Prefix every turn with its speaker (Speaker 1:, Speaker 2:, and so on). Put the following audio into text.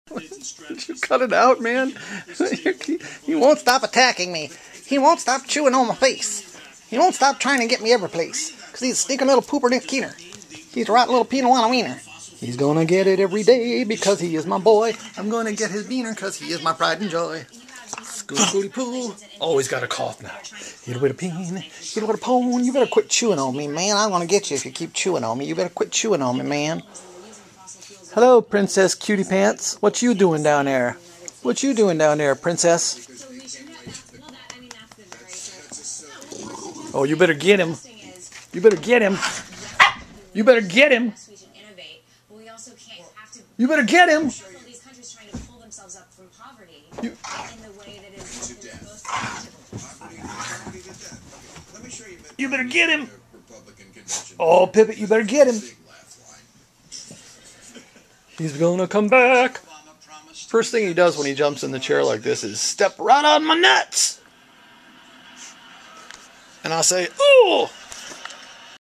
Speaker 1: Did you cut it out, man? He won't stop attacking me. He won't stop chewing on my face. He won't stop trying to get me every place. Because he's a stinking little pooper Nick Keener. He's a rotten little peanut wiener. He's gonna get it every day because he is my boy. I'm gonna get his beaner because he is my pride and joy. Scooty poo. Always got a cough now. Hit it with a peen. Hit it with a pone. You better quit chewing on me, man. I'm gonna get you if you keep chewing on me. You better quit chewing on me, man. Hello, Princess Cutie Pants. What you doing down there? What you doing down there, Princess? Oh, you better get him. You better get him. You better get him. You better get him. You better get him. Oh, Pippet, you better get him. He's gonna come back. First thing he does when he jumps in the chair like this is step right on my nuts. And I say, ooh.